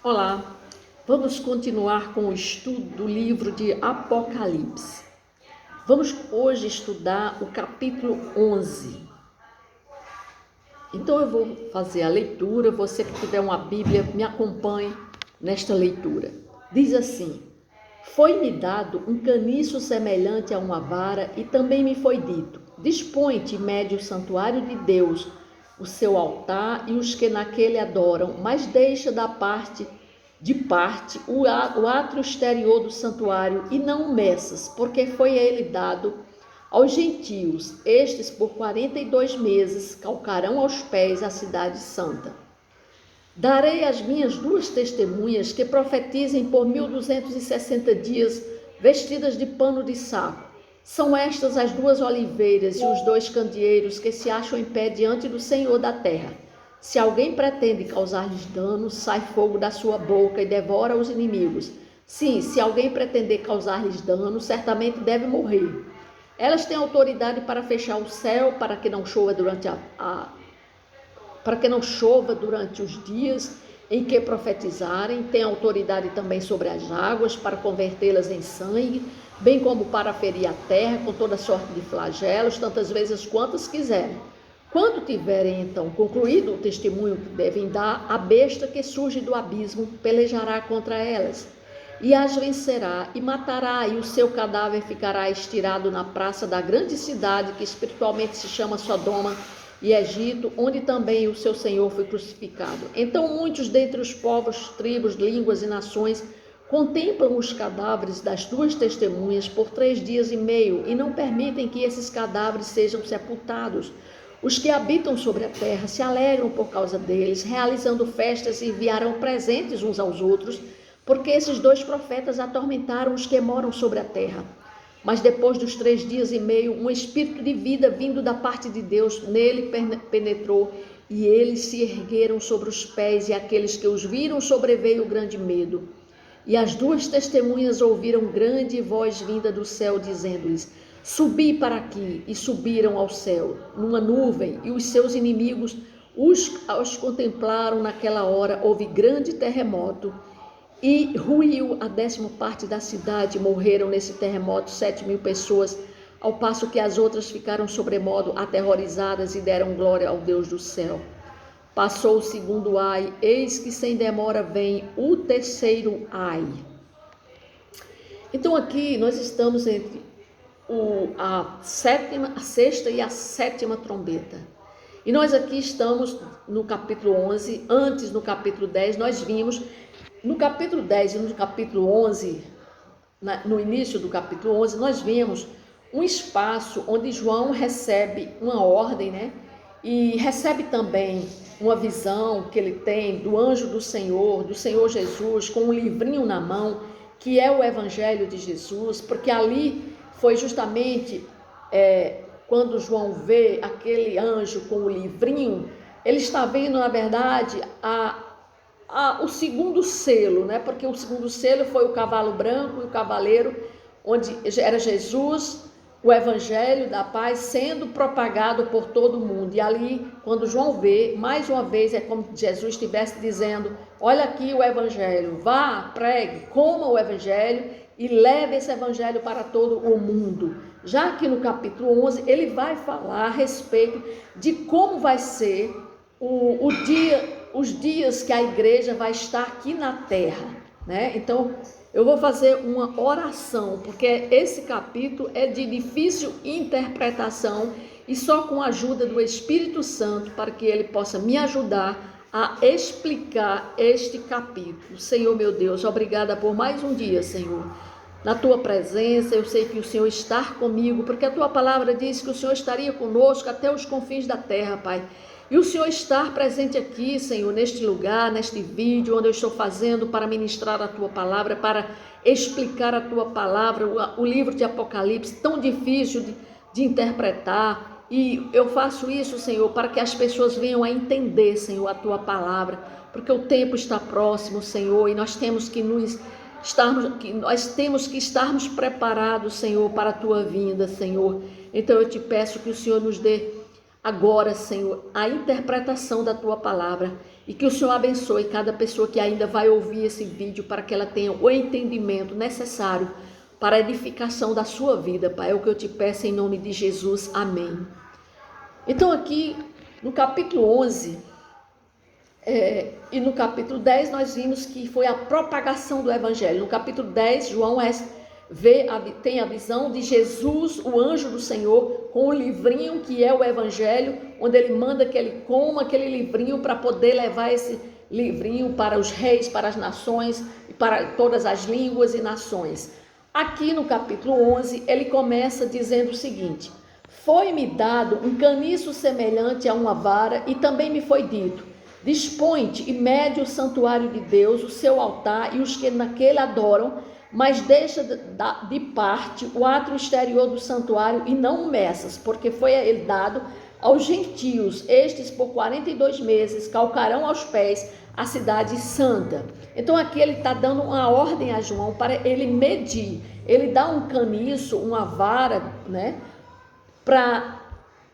Olá, vamos continuar com o estudo do livro de Apocalipse. Vamos hoje estudar o capítulo 11. Então eu vou fazer a leitura, você que tiver uma Bíblia, me acompanhe nesta leitura. Diz assim: Foi-me dado um caniço semelhante a uma vara e também me foi dito: Dispõe-te, mede o santuário de Deus, o seu altar e os que naquele adoram, mas deixa de parte o átrio exterior do santuário e não o meças, porque foi ele dado aos gentios. Estes por 42 meses calcarão aos pés a cidade santa. Darei às minhas duas testemunhas que profetizem por 1260 dias, vestidas de pano de saco. São estas as duas oliveiras e os dois candeeiros que se acham em pé diante do Senhor da terra. Se alguém pretende causar-lhes dano, sai fogo da sua boca e devora os inimigos. Sim, se alguém pretender causar-lhes dano, certamente deve morrer. Elas têm autoridade para fechar o céu, para que não chova durante os dias em que profetizarem. Tem autoridade também sobre as águas, para convertê-las em sangue, bem como para ferir a terra com toda sorte de flagelos, tantas vezes quantas quiserem. Quando tiverem então concluído o testemunho que devem dar, a besta que surge do abismo pelejará contra elas, e as vencerá e matará, e o seu cadáver ficará estirado na praça da grande cidade, que espiritualmente se chama Sodoma e Egito, onde também o seu Senhor foi crucificado. Então muitos dentre os povos, tribos, línguas e nações contemplam os cadáveres das duas testemunhas por 3 dias e meio e não permitem que esses cadáveres sejam sepultados. Os que habitam sobre a terra se alegram por causa deles, realizando festas e enviaram presentes uns aos outros, porque esses dois profetas atormentaram os que moram sobre a terra. Mas depois dos 3 dias e meio, um espírito de vida vindo da parte de Deus nele penetrou, e eles se ergueram sobre os pés, e aqueles que os viram sobreveio grande medo. E as duas testemunhas ouviram grande voz vinda do céu, dizendo-lhes: Subi para aqui. E subiram ao céu, numa nuvem, e os seus inimigos os contemplaram. Naquela hora houve grande terremoto, e ruiu a 10ª parte da cidade. Morreram nesse terremoto 7.000 pessoas, ao passo que as outras ficaram sobremodo aterrorizadas e deram glória ao Deus do céu. Passou o segundo ai, eis que sem demora vem o terceiro ai. Então aqui nós estamos entre a 6ª e a 7ª trombeta. E nós aqui estamos no capítulo 11, antes no capítulo 10 nós vimos, no capítulo 10 e no capítulo 11, no início do capítulo 11, nós vemos um espaço onde João recebe uma ordem, e recebe também uma visão que ele tem do anjo do Senhor Jesus, com um livrinho na mão, que é o Evangelho de Jesus, porque ali foi justamente quando João vê aquele anjo com o livrinho, ele está vendo, na verdade, o segundo selo, porque o segundo selo foi o cavalo branco e o cavaleiro, onde era Jesus, o evangelho da paz sendo propagado por todo mundo. E ali, quando João vê, mais uma vez é como se Jesus estivesse dizendo: olha aqui o evangelho, vá, pregue, coma o evangelho e leve esse evangelho para todo o mundo. Já que no capítulo 11 ele vai falar a respeito de como vai ser os dias que a igreja vai estar aqui na terra, Então eu vou fazer uma oração, porque esse capítulo é de difícil interpretação, e só com a ajuda do Espírito Santo, para que ele possa me ajudar a explicar este capítulo. Senhor meu Deus, obrigada por mais um dia, Senhor. Na tua presença, eu sei que o Senhor está comigo, porque a tua palavra diz que o Senhor estaria conosco até os confins da terra, Pai. E o Senhor está presente aqui, Senhor, neste lugar, neste vídeo, onde eu estou fazendo para ministrar a tua palavra, para explicar a tua palavra, o livro de Apocalipse, tão difícil de interpretar. E eu faço isso, Senhor, para que as pessoas venham a entender, Senhor, a tua palavra, porque o tempo está próximo, Senhor, e nós temos que estarmos preparados, Senhor, para a tua vinda, Senhor. Então eu te peço que o Senhor nos dê agora, Senhor, a interpretação da tua palavra, e que o Senhor abençoe cada pessoa que ainda vai ouvir esse vídeo para que ela tenha o entendimento necessário para a edificação da sua vida, Pai. É o que eu te peço em nome de Jesus. Amém. Então aqui no capítulo 11 e no capítulo 10 nós vimos que foi a propagação do evangelho. No capítulo 10, João tem a visão de Jesus, o anjo do Senhor, com o livrinho que é o evangelho, onde ele manda que ele coma aquele livrinho para poder levar esse livrinho para os reis, para as nações, e para todas as línguas e nações. Aqui no capítulo 11, ele começa dizendo o seguinte: foi-me dado um caniço semelhante a uma vara, e também me foi dito: dispõe-te e mede o santuário de Deus, o seu altar e os que naquele adoram, mas deixa de parte o átrio exterior do santuário e não o meças, porque foi ele dado aos gentios. Estes por 42 meses calcarão aos pés a cidade santa. Então aqui ele está dando uma ordem a João para ele medir. Ele dá um caniço, uma vara, né, para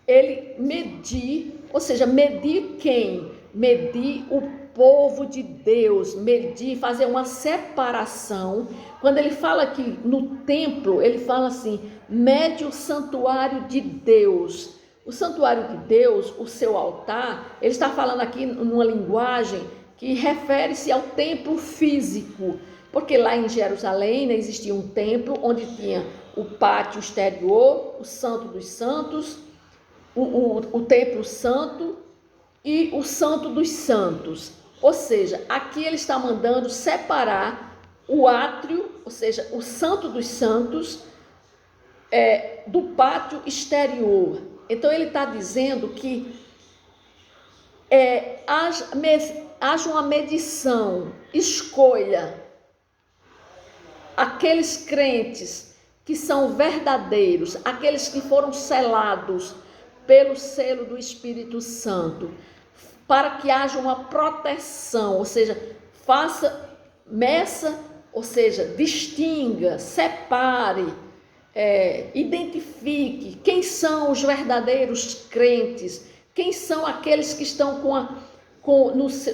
ele medir, ou seja, medir quem? Medir o povo de Deus, medir, fazer uma separação. Quando ele fala aqui no templo, ele fala assim: mede o santuário de Deus. O santuário de Deus, o seu altar, ele está falando aqui numa linguagem que refere-se ao templo físico, porque lá em Jerusalém, né, existia um templo onde tinha o pátio exterior, o Santo dos Santos, o templo santo e o Santo dos Santos. Ou seja, aqui ele está mandando separar o átrio, ou seja, o Santo dos Santos, do pátio exterior. Então ele está dizendo que haja uma medição, escolha aqueles crentes que são verdadeiros, aqueles que foram selados pelo selo do Espírito Santo, para que haja uma proteção, ou seja, meça, ou seja, distinga, separe, identifique quem são os verdadeiros crentes, quem são aqueles que estão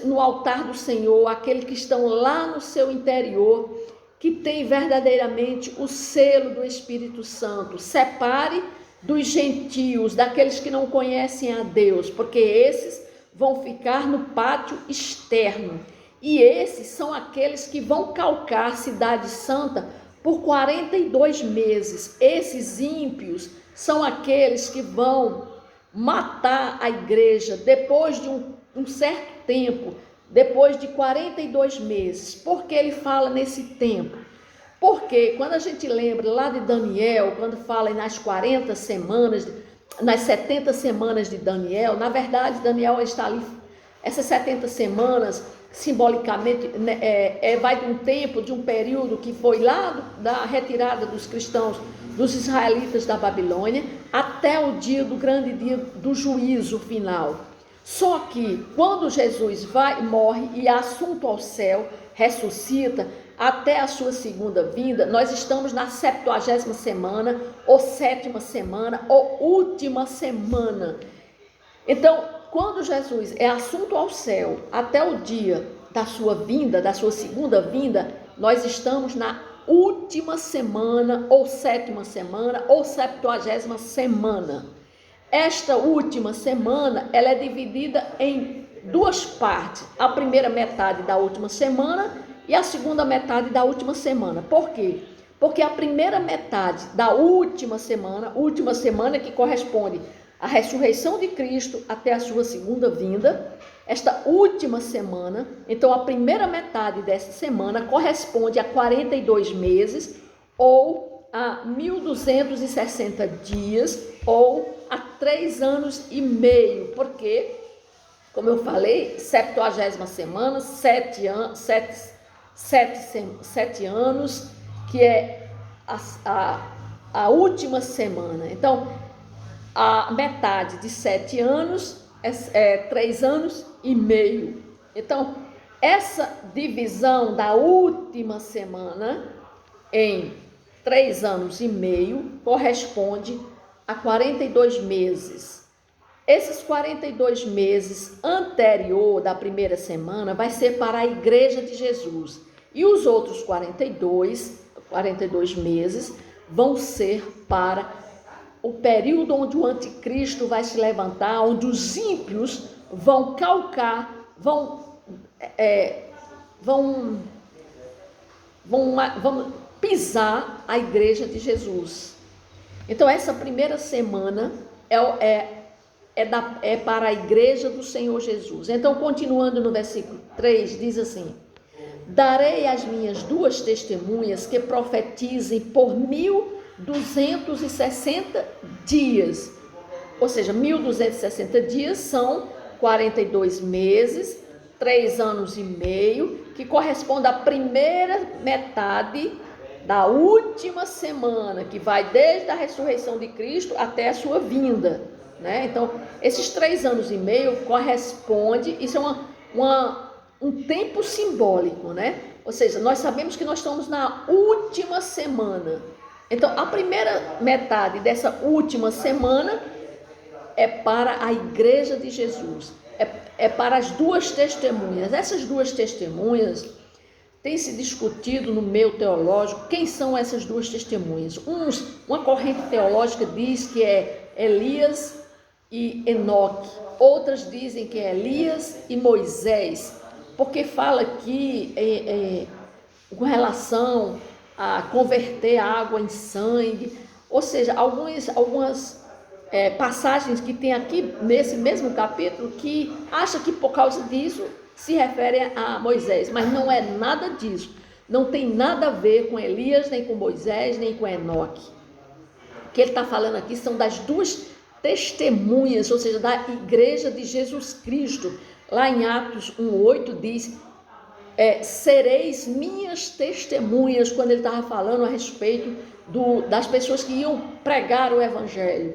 no altar do Senhor, aqueles que estão lá no seu interior, que tem verdadeiramente o selo do Espírito Santo. Separe dos gentios, daqueles que não conhecem a Deus, porque esses vão ficar no pátio externo. E esses são aqueles que vão calcar a cidade santa por 42 meses. Esses ímpios são aqueles que vão matar a igreja depois de um certo tempo, depois de 42 meses. Por que ele fala nesse tempo? Porque quando a gente lembra lá de Daniel, quando fala nas 40 semanas, nas 70 semanas de Daniel, na verdade Daniel está ali, essas 70 semanas, simbolicamente, vai de um tempo, de um período que foi lá da retirada dos cristãos, dos israelitas da Babilônia, até o grande dia do juízo final. Só que quando Jesus morre e é assunto ao céu, ressuscita, até a sua segunda vinda, nós estamos na 70ª semana, ou 7ª semana, ou última semana. Então, quando Jesus é assunto ao céu, até o dia da sua vinda, da sua segunda vinda, nós estamos na última semana, ou 7ª semana, ou 70ª semana. Esta última semana, ela é dividida em duas partes. A primeira metade da última semana e a segunda metade da última semana. Por quê? Porque a primeira metade da última semana que corresponde à ressurreição de Cristo até a sua segunda vinda, esta última semana, então a primeira metade dessa semana corresponde a 42 meses, ou a 1260 dias, ou a 3 anos e meio, porque, como eu falei, 70ª semana, 7 anos, que é a última semana. Então, a metade de 7 anos é 3 anos e meio. Então, essa divisão da última semana em 3 anos e meio corresponde a 42 meses. Esses 42 meses anterior da primeira semana vai ser para a igreja de Jesus. E os outros 42 meses vão ser para o período onde o anticristo vai se levantar, onde os ímpios vão calcar, vão pisar a igreja de Jesus. Então essa primeira semana é para a igreja do Senhor Jesus. Então, continuando no versículo 3, diz assim: darei às minhas 2 testemunhas que profetizem por 1260 dias. Ou seja, 1260 dias são 42 meses, 3 anos e meio, que corresponde à primeira metade da última semana, que vai desde a ressurreição de Cristo até a sua vinda, né? Então, esses 3 anos e meio corresponde, isso é um tempo simbólico, né? Ou seja, nós sabemos que nós estamos na última semana. Então, a primeira metade dessa última semana é para a igreja de Jesus, é para as 2 testemunhas. Essas 2 testemunhas tem se discutido no meio teológico quem são essas 2 testemunhas. Uma corrente teológica diz que é Elias e Enoque, outras dizem que é Elias e Moisés, porque fala aqui com relação a converter água em sangue, ou seja, algumas passagens que tem aqui nesse mesmo capítulo que acha que por causa disso se refere a Moisés, mas não é nada disso, não tem nada a ver com Elias, nem com Moisés, nem com Enoque. O que ele está falando aqui são das 2 testemunhas, ou seja, da igreja de Jesus Cristo. Lá em Atos 1:8 diz, sereis minhas testemunhas, quando ele estava falando a respeito das pessoas que iam pregar o evangelho,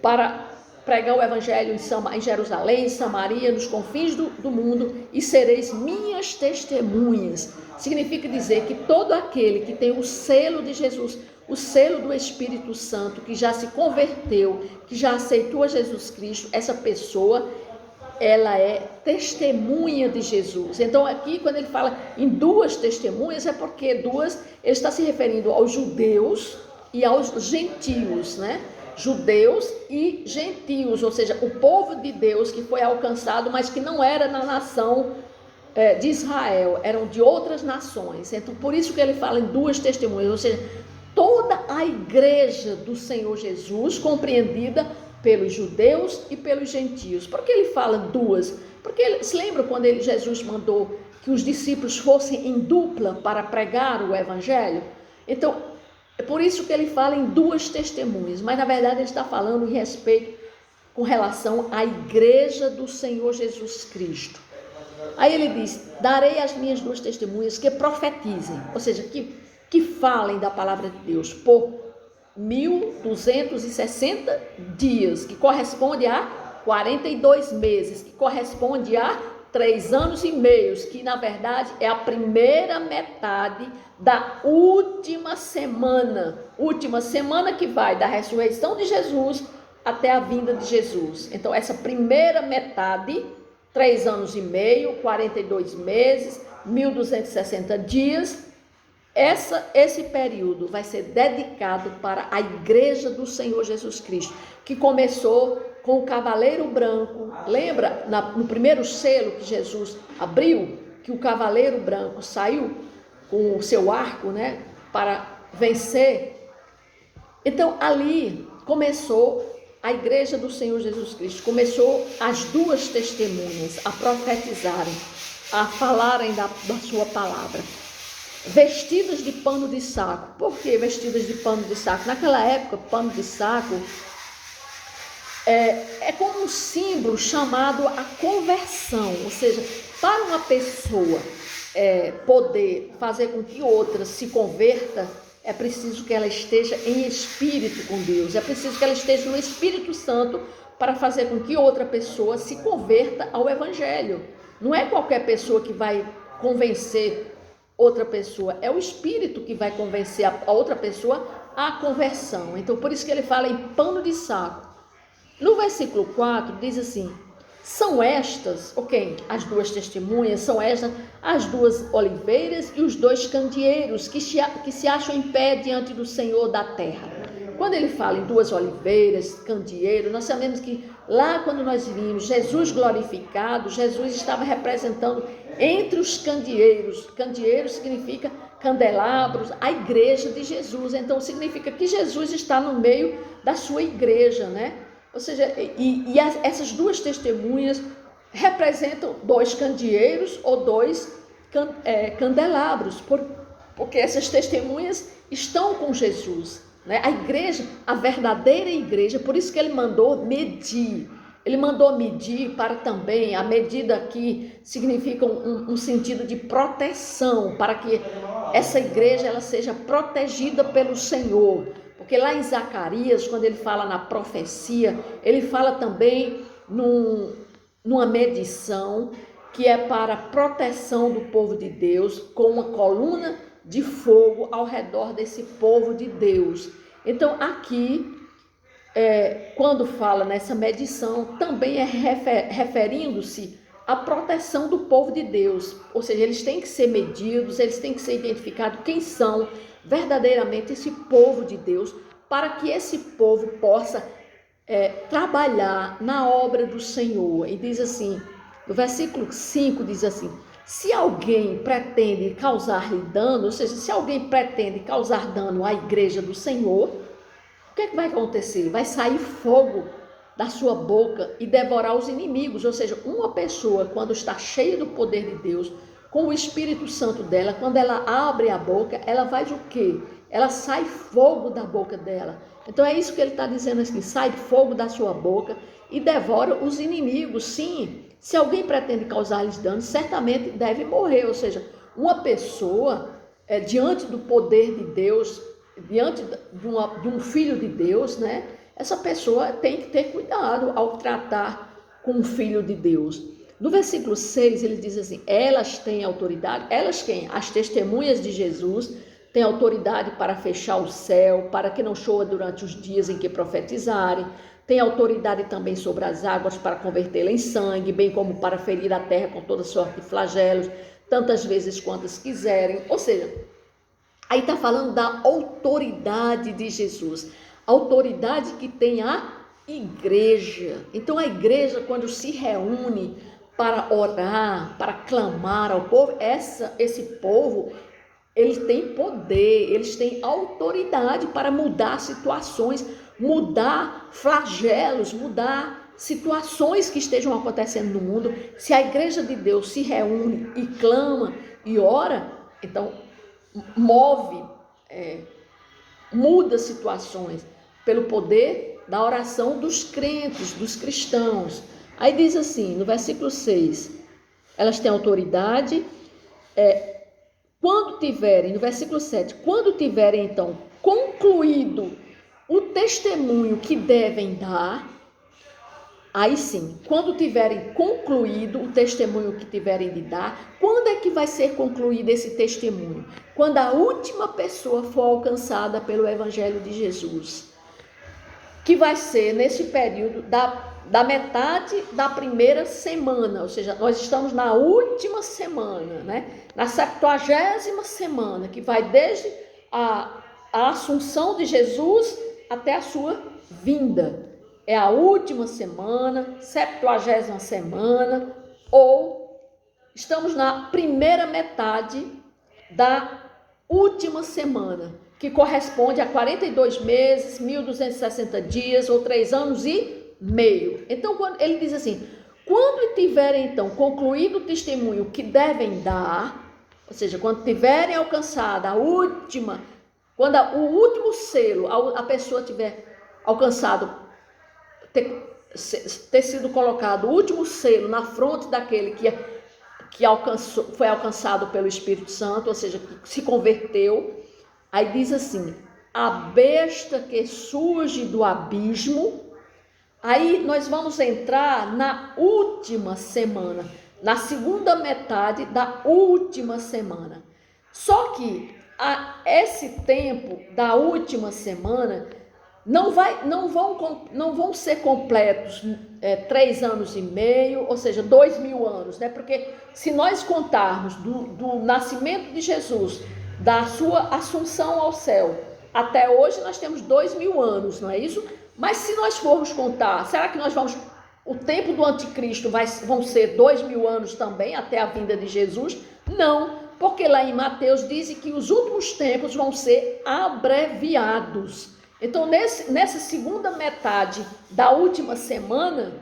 para pregar o evangelho em Jerusalém, em Samaria, nos confins do mundo, e sereis minhas testemunhas. Significa dizer que todo aquele que tem o selo de Jesus, o selo do Espírito Santo, que já se converteu, que já aceitou a Jesus Cristo, essa pessoa, ela é testemunha de Jesus. Então aqui, quando ele fala em 2 testemunhas, é porque 2, ele está se referindo aos judeus e aos gentios, né? Judeus e gentios, ou seja, o povo de Deus que foi alcançado, mas que não era na nação de Israel, eram de outras nações. Então, por isso que ele fala em 2 testemunhas, ou seja, toda a igreja do Senhor Jesus, compreendida pelos judeus e pelos gentios. Por que ele fala 2? Porque se lembra quando Jesus mandou que os discípulos fossem em dupla para pregar o evangelho? Então, é por isso que ele fala em 2 testemunhas, mas na verdade ele está falando em respeito com relação à igreja do Senhor Jesus Cristo. Aí ele diz, darei às minhas 2 testemunhas que profetizem, ou seja, que falem da palavra de Deus por 1260 dias, que corresponde a 42 meses, que corresponde a 3 anos e meio, que na verdade é a primeira metade da última semana que vai da ressurreição de Jesus até a vinda de Jesus. Então essa primeira metade, 3 anos e meio, 42 meses, 1260 dias, esse período vai ser dedicado para a igreja do Senhor Jesus Cristo, que começou com o cavaleiro branco. Lembra no primeiro selo que Jesus abriu, que o cavaleiro branco saiu com o seu arco, né, para vencer? Então ali começou a igreja do Senhor Jesus Cristo, começou as 2 testemunhas a profetizarem, a falarem da sua palavra, vestidas de pano de saco. Por que vestidas de pano de saco? Naquela época, pano de saco é como um símbolo chamado a conversão, ou seja, para uma pessoa poder fazer com que outra se converta, é preciso que ela esteja em espírito com Deus, é preciso que ela esteja no Espírito Santo para fazer com que outra pessoa se converta ao Evangelho. Não é qualquer pessoa que vai convencer outra pessoa, é o Espírito que vai convencer a outra pessoa à conversão. Então, por isso que ele fala em pano de saco. No versículo 4 diz assim: são estas, ok, as duas testemunhas, são estas as duas oliveiras e os dois candeeiros que se acham em pé diante do Senhor da terra. Quando ele fala em duas oliveiras, candeeiro, nós sabemos que lá quando nós vimos Jesus glorificado, Jesus estava representando entre os candeeiros. Candeeiro significa candelabros, a igreja de Jesus. Então significa que Jesus está no meio da sua igreja, né? Ou seja, essas duas testemunhas representam dois candeeiros ou dois candelabros, porque essas testemunhas estão com Jesus, né? A igreja, a verdadeira igreja, por isso que ele mandou medir. Ele mandou medir para também, a medida aqui significa um sentido de proteção, para que essa igreja ela seja protegida pelo Senhor. Porque lá em Zacarias, quando ele fala na profecia, ele fala também numa medição que é para a proteção do povo de Deus, com uma coluna de fogo ao redor desse povo de Deus. Então aqui, quando fala nessa medição, também é referindo-se à proteção do povo de Deus. Ou seja, eles têm que ser medidos, eles têm que ser identificados quem são verdadeiramente esse povo de Deus, para que esse povo possa trabalhar na obra do Senhor. E diz assim, no versículo 5 diz assim: se alguém pretende causar-lhe dano, ou seja, se alguém pretende causar dano à igreja do Senhor, o que vai acontecer? Vai sair fogo da sua boca e devorar os inimigos. Ou seja, uma pessoa, quando está cheia do poder de Deus, com o Espírito Santo dela, quando ela abre a boca, ela faz o quê? Ela sai fogo da boca dela. Então é isso que ele está dizendo assim: sai fogo da sua boca e devora os inimigos. Sim, se alguém pretende causar-lhes dano, certamente deve morrer. Ou seja, uma pessoa diante do poder de Deus, diante de um filho de Deus, né? Essa pessoa tem que ter cuidado ao tratar com um filho de Deus. No versículo 6 ele diz assim: elas têm autoridade, elas quem? As testemunhas de Jesus têm autoridade para fechar o céu, para que não chova durante os dias em que profetizarem, tem autoridade também sobre as águas para convertê-la em sangue, bem como para ferir a terra com toda sorte de flagelos, tantas vezes quantas quiserem. Ou seja, aí está falando da autoridade de Jesus, autoridade que tem a igreja. Então a igreja, quando se reúne para orar, para clamar ao povo, esse povo, eles têm poder, eles têm autoridade para mudar situações, mudar flagelos, mudar situações que estejam acontecendo no mundo. Se a igreja de Deus se reúne e clama e ora, então move, muda situações pelo poder da oração dos crentes, dos cristãos. Aí diz assim, no versículo 6, elas têm autoridade, quando tiverem, no versículo 7, quando tiverem então concluído o testemunho que devem dar, aí sim, quando tiverem concluído o testemunho que tiverem de dar, quando é que vai ser concluído esse testemunho? Quando a última pessoa for alcançada pelo Evangelho de Jesus, que vai ser nesse período da metade da primeira semana, ou seja, nós estamos na última semana, né? Na 70ª semana, que vai desde a assunção de Jesus até a sua vinda. É a última semana, 70ª semana, ou estamos na primeira metade da última semana, que corresponde a 42 meses, 1.260 dias ou 3 anos e meio. Então, quando ele diz assim, quando tiverem então concluído o testemunho que devem dar, ou seja, quando tiverem alcançado a última, quando o último selo, a pessoa tiver alcançado, ter sido colocado o último selo na fronte daquele que foi alcançado pelo Espírito Santo, ou seja, que se converteu. Aí diz assim, a besta que surge do abismo. Aí nós vamos entrar na última semana, na segunda metade da última semana. Só que esse tempo da última semana não vão ser completos 3 anos e meio, ou seja, 2000 anos, né? Porque se nós contarmos do nascimento de Jesus, da sua assunção ao céu, até hoje nós temos 2000 anos, não é isso? Mas se nós formos contar, será que o tempo do anticristo vão ser 2000 anos também, até a vinda de Jesus? Não, porque lá em Mateus diz que os últimos tempos vão ser abreviados. Então, nessa segunda metade da última semana,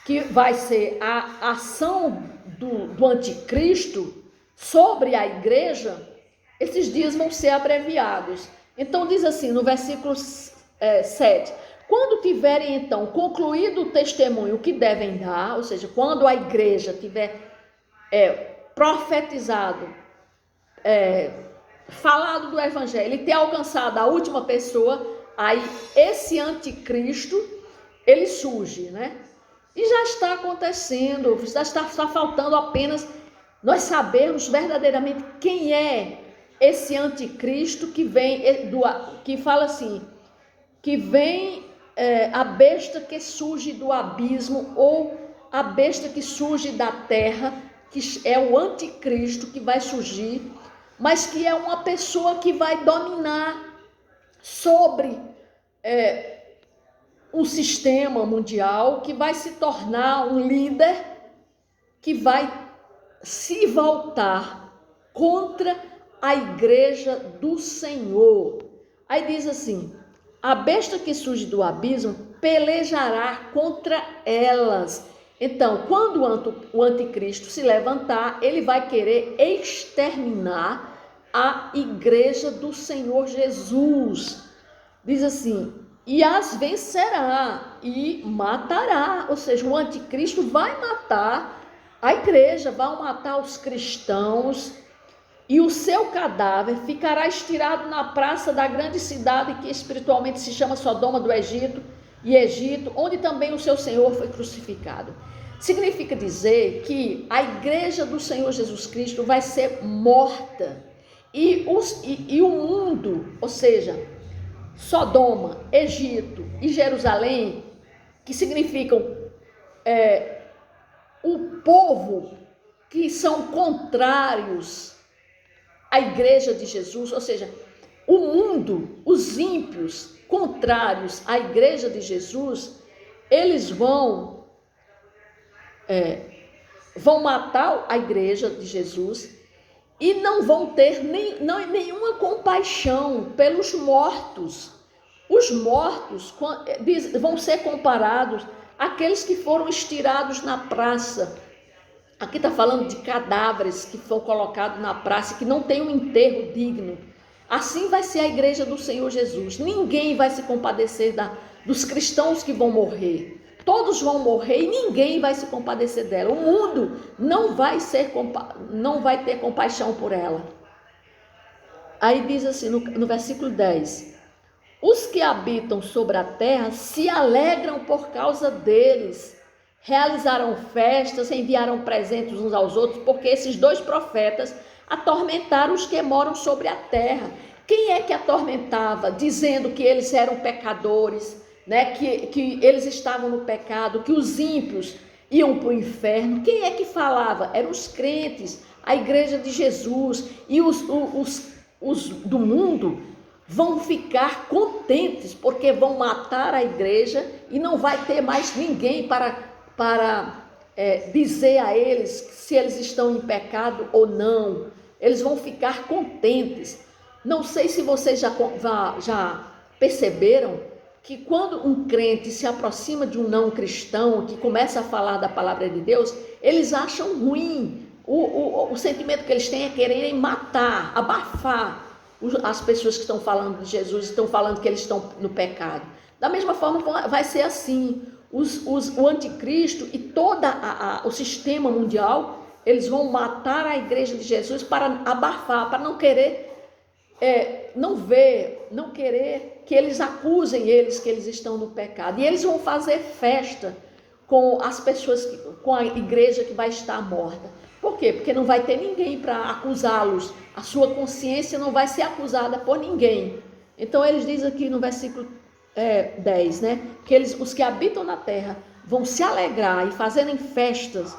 que vai ser a ação do anticristo sobre a igreja, esses dias vão ser abreviados. Então, diz assim, no versículo 7, quando tiverem, então, concluído o testemunho que devem dar, ou seja, quando a igreja tiver profetizado, falado do evangelho e ter alcançado a última pessoa, aí esse anticristo, ele surge, né? E já está acontecendo, já está faltando apenas nós sabermos verdadeiramente quem é esse anticristo que vem, que fala assim, que vem a besta que surge do abismo, ou a besta que surge da terra, que é o anticristo que vai surgir, mas que é uma pessoa que vai dominar sobre um sistema mundial, que vai se tornar um líder, que vai se voltar contra a igreja do Senhor. Aí diz assim, a besta que surge do abismo pelejará contra elas. Então, quando o anticristo se levantar, ele vai querer exterminar a igreja do Senhor Jesus. Diz assim, e as vencerá e matará. Ou seja, o anticristo vai matar a igreja, vai matar os cristãos, e o seu cadáver ficará estirado na praça da grande cidade, que espiritualmente se chama Sodoma do Egito, onde também o seu Senhor foi crucificado. Significa dizer que a igreja do Senhor Jesus Cristo vai ser morta, e o mundo, ou seja, Sodoma, Egito e Jerusalém, que significam o povo que são contrários à igreja de Jesus, ou seja, o mundo, os ímpios contrários à igreja de Jesus, eles vão matar a igreja de Jesus e não vão ter nenhuma compaixão pelos mortos. Os mortos vão ser comparados àqueles que foram estirados na praça. Aqui está falando de cadáveres que foram colocados na praça, que não tem um enterro digno. Assim vai ser a igreja do Senhor Jesus. Ninguém vai se compadecer dos cristãos que vão morrer. Todos vão morrer e ninguém vai se compadecer dela. O mundo não vai ter compaixão por ela. Aí diz assim no versículo 10. Os que habitam sobre a terra se alegram por causa deles. Realizaram festas, enviaram presentes uns aos outros, porque esses 2 profetas atormentaram os que moram sobre a terra. Quem é que atormentava, dizendo que eles eram pecadores, né? Que eles estavam no pecado, que os ímpios iam para o inferno? Quem é que falava? Eram os crentes, a igreja de Jesus. E os do mundo vão ficar contentes, porque vão matar a igreja e não vai ter mais ninguém para dizer a eles se eles estão em pecado ou não. Eles vão ficar contentes. Não sei se vocês já perceberam que quando um crente se aproxima de um não cristão, que começa a falar da palavra de Deus, eles acham ruim. O sentimento que eles têm é quererem matar, abafar as pessoas que estão falando de Jesus, estão falando que eles estão no pecado. Da mesma forma vai ser assim. O anticristo e todo o sistema mundial, eles vão matar a igreja de Jesus para abafar, para não querer não querer que eles acusem eles que eles estão no pecado. E eles vão fazer festa com as pessoas, com a igreja que vai estar morta. Por quê? Porque não vai ter ninguém para acusá-los. A sua consciência não vai ser acusada por ninguém. Então eles dizem aqui no versículo 10, né? Que os que habitam na terra vão se alegrar e fazerem festas.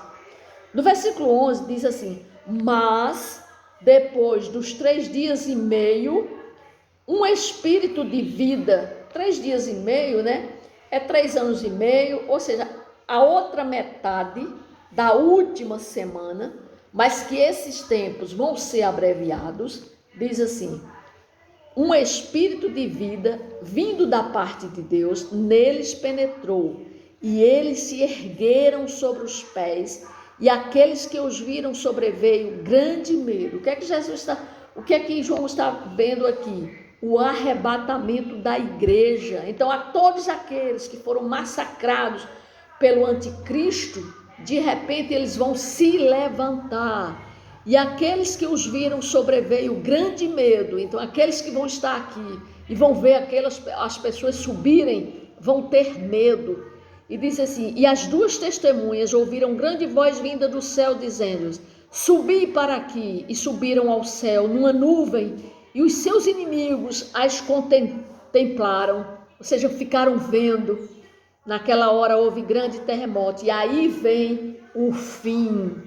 No versículo 11 diz assim: mas depois dos 3 dias e meio, um espírito de vida, 3 dias e meio, né? É 3 anos e meio, ou seja, a outra metade da última semana, mas que esses tempos vão ser abreviados, diz assim: um espírito de vida vindo da parte de Deus neles penetrou, e eles se ergueram sobre os pés, e aqueles que os viram sobreveio grande medo. O que é que João está vendo aqui? O arrebatamento da igreja. Então, a todos aqueles que foram massacrados pelo anticristo, de repente eles vão se levantar. E aqueles que os viram sobreveio grande medo. Então, aqueles que vão estar aqui e vão ver as pessoas subirem, vão ter medo. E diz assim: e as 2 testemunhas ouviram grande voz vinda do céu, dizendo: subi para aqui. E subiram ao céu numa nuvem, e os seus inimigos as contemplaram, ou seja, ficaram vendo. Naquela hora houve grande terremoto, e aí vem o fim.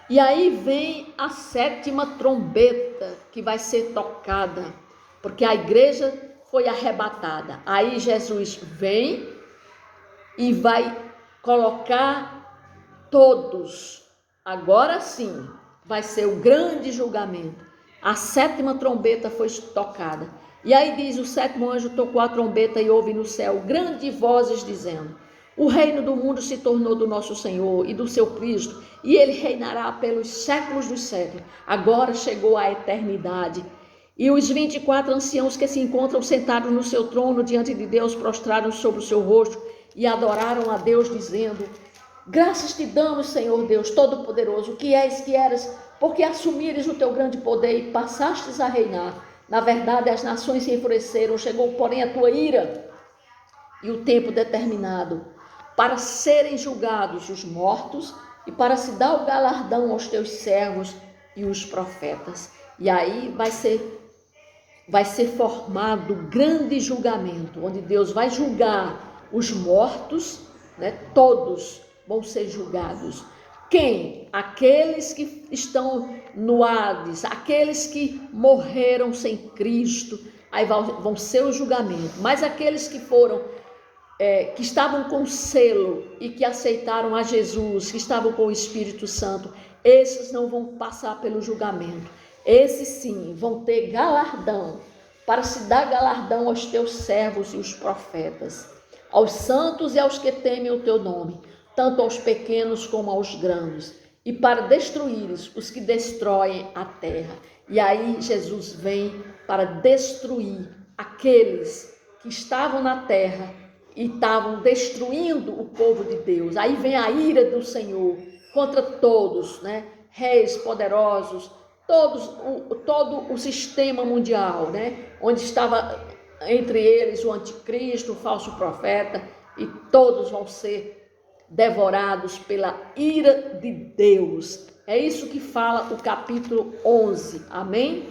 E aí vem a 7ª trombeta que vai ser tocada, porque a igreja foi arrebatada. Aí Jesus vem e vai colocar todos. Agora sim, vai ser o grande julgamento. A 7ª trombeta foi tocada. E aí diz: o 7º anjo tocou a trombeta e houve no céu grandes vozes dizendo: o reino do mundo se tornou do nosso Senhor e do seu Cristo, e ele reinará pelos séculos dos séculos. Agora chegou a eternidade. E os 24 anciãos que se encontram sentados no seu trono diante de Deus prostraram sobre o seu rosto e adoraram a Deus, dizendo: graças te damos, Senhor Deus Todo-Poderoso, que és que eras, porque assumires o teu grande poder e passastes a reinar. Na verdade, as nações se enfureceram, chegou, porém, a tua ira e o tempo determinado para serem julgados os mortos e para se dar o galardão aos teus servos e os profetas. E aí vai ser formado o grande julgamento, onde Deus vai julgar os mortos, né? Todos vão ser julgados. Quem? Aqueles que estão no Hades, aqueles que morreram sem Cristo, aí vão ser o julgamento. Mas aqueles que foram que estavam com selo e que aceitaram a Jesus, que estavam com o Espírito Santo, esses não vão passar pelo julgamento. Esses sim vão ter galardão, para se dar galardão aos teus servos e os profetas, aos santos e aos que temem o teu nome, tanto aos pequenos como aos grandes, e para destruires os que destroem a terra. E aí Jesus vem para destruir aqueles que estavam na terra e estavam destruindo o povo de Deus. Aí vem a ira do Senhor contra todos, né? Reis poderosos, todo o sistema mundial, né? Onde estava entre eles o anticristo, o falso profeta, e todos vão ser devorados pela ira de Deus. É isso que fala o capítulo 11, amém?